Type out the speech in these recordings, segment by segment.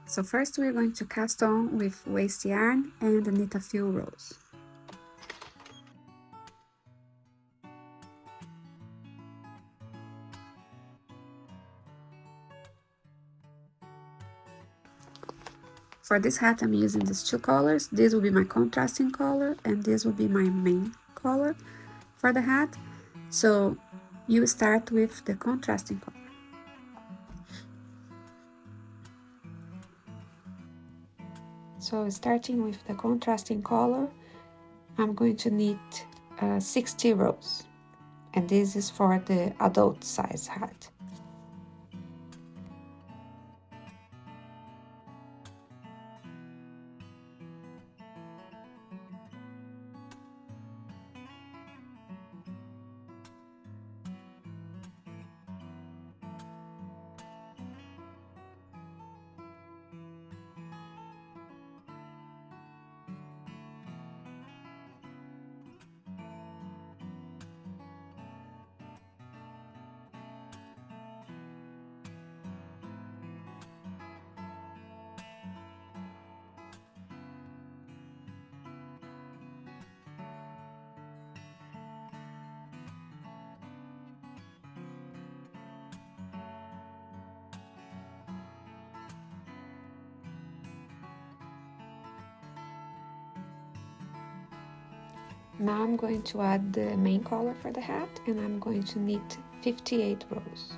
So first we're going to cast on with waste yarn and knit a few rows. For this hat I'm using these two colors. This will be my contrasting color and this will be my main color for the hat. So you start with the contrasting color. So starting with the contrasting color, I'm going to knit 60 rows, and this is for the adult size hat. Now I'm going to add the main color for the hat, and I'm going to knit 58 rows.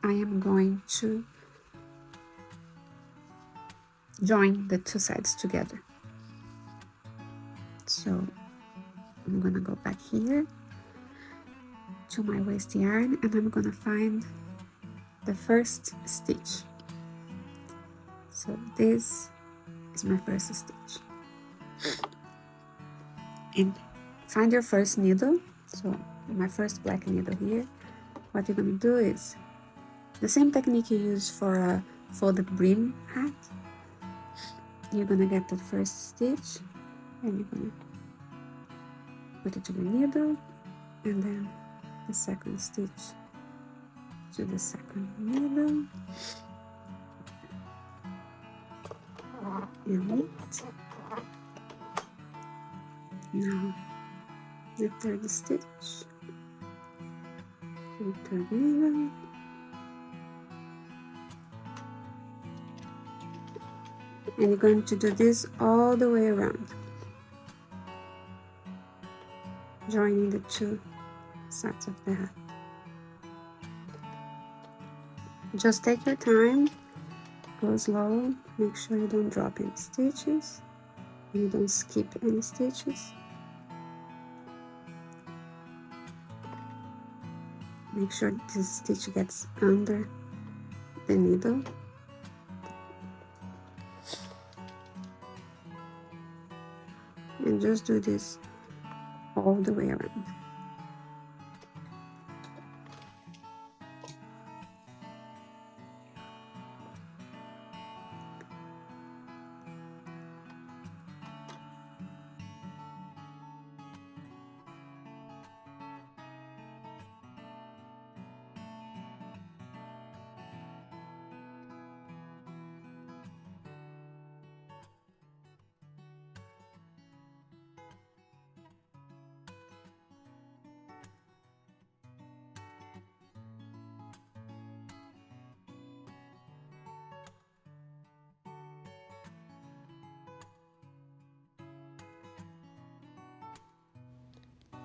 I am going to join the two sides together. So I'm gonna go back here to my waste yarn and I'm gonna find the first stitch. So this is my first stitch. And find your first needle. So my first black needle here. What you're gonna do is the same technique you use for a folded brim hat. You're gonna get the first stitch and you're gonna put it to the needle, and then the second stitch to the second needle, and knit. Now the third stitch to the third needle, and you're going to do this all the way around, joining the two sides of the hat. Just take your time, go slow, make sure you don't drop any stitches, you don't skip any stitches. Make sure this stitch gets under the needle. And just do this all the way around.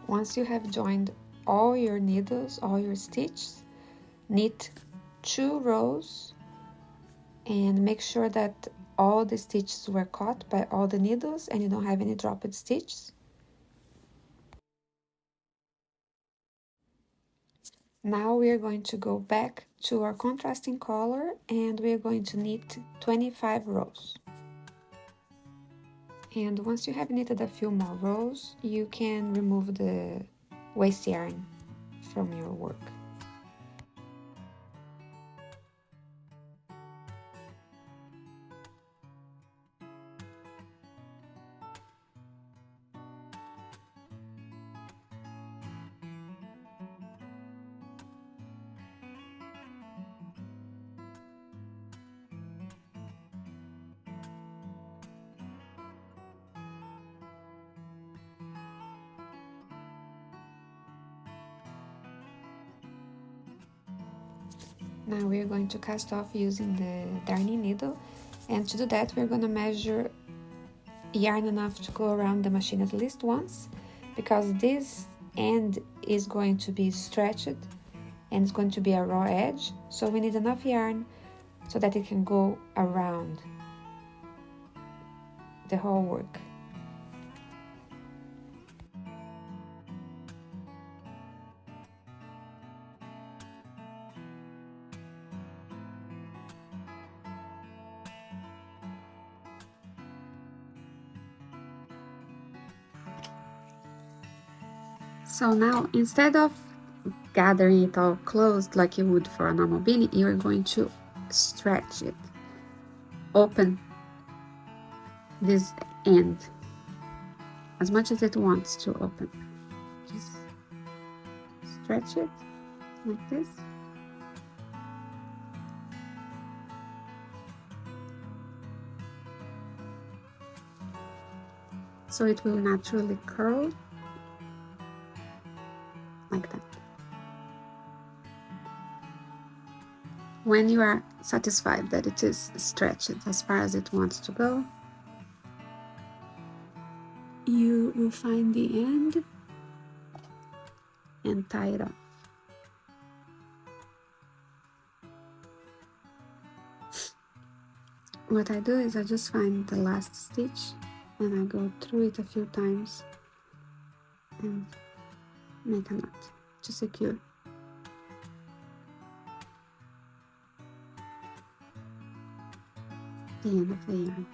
Once you have joined all your needles, all your stitches, knit 2 rows and make sure that all the stitches were caught by all the needles and you don't have any dropped stitches. Now we are going to go back to our contrasting color and we are going to knit 25 rows. And once you have knitted a few more rows, you can remove the waste yarn from your work. Now we are going to cast off using the darning needle, and to do that we're going to measure yarn enough to go around the machine at least once, because this end is going to be stretched and it's going to be a raw edge, so we need enough yarn so that it can go around the whole work. So now, instead of gathering it all closed like you would for a normal beanie, you're going to stretch it, open this end as much as it wants to open. Just stretch it like this. So it will naturally curl like that. When you are satisfied that it is stretched as far as it wants to go, you will find the end and tie it off. What I do is I just find the last stitch and I go through it a few times and make a knot to secure the end of the yarn.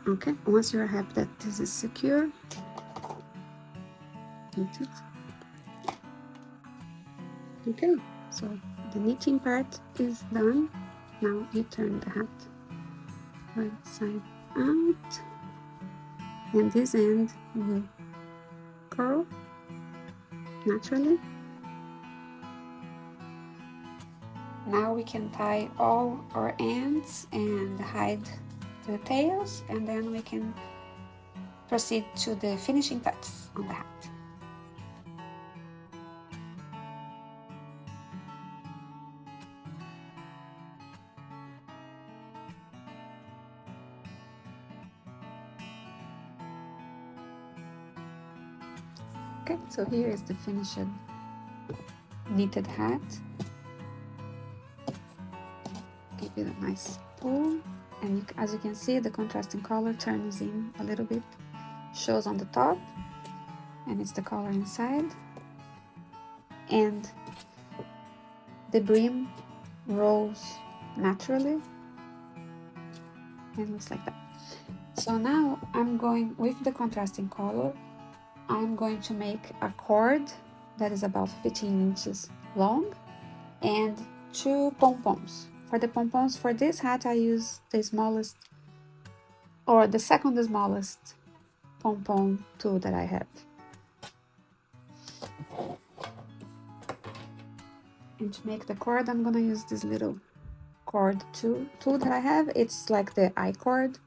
Okay, once you're happy that this is secure, knit it. Okay, so the knitting part is done. Now you turn the hat right side out, and this end will curl naturally. Now we can tie all our ends and hide the tails, and then we can proceed to the finishing touches on the hat. Okay, so here is the finished knitted hat. Give it a nice pull, and as you can see, the contrasting color turns in a little bit, shows on the top, and it's the color inside, and the brim rolls naturally and looks like that. So now I'm going with the contrasting color. I'm going to make a cord that is about 15 inches long and 2 pom-poms. For the pom-poms for this hat, I use the smallest, or the second smallest pom-pom tool that I have. And to make the cord, I'm gonna use this little cord tool that I have. It's like the I cord.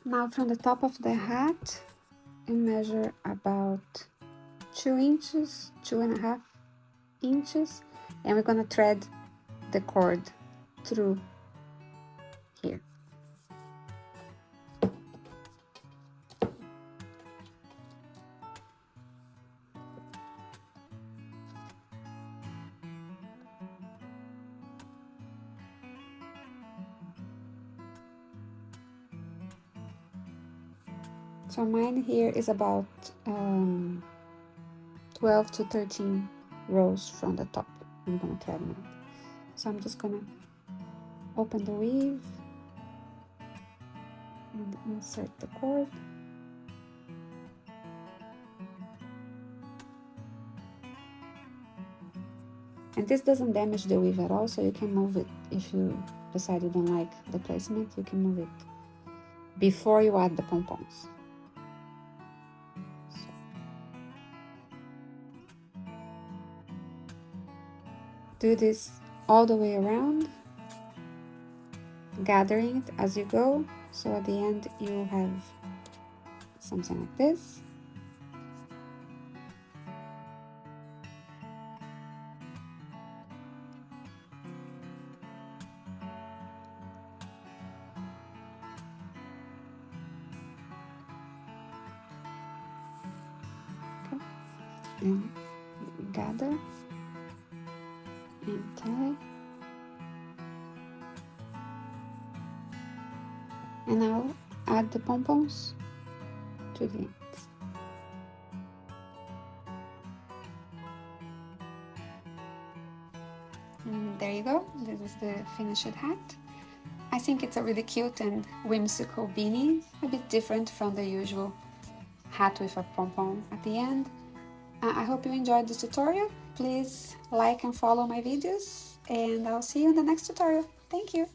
Now from the top of the hat, you measure about 2 inches, 2.5 inches, and we're gonna thread the cord through here. So mine here is about 12 to 13 rows from the top. I'm gonna thread mine. So I'm just gonna open the weave and insert the cord. And this doesn't damage the weave at all, so you can move it. If you decide you don't like the placement, you can move it before you add the pom-poms. Do this all the way around, gathering it as you go, so at the end you have something like this. Okay. And gather and tie. And now add the pom-poms to the ends. And there you go, this is the finished hat. I think it's a really cute and whimsical beanie, a bit different from the usual hat with a pom-pom at the end. I hope you enjoyed this tutorial. Please like and follow my videos, and I'll see you in the next tutorial. Thank you!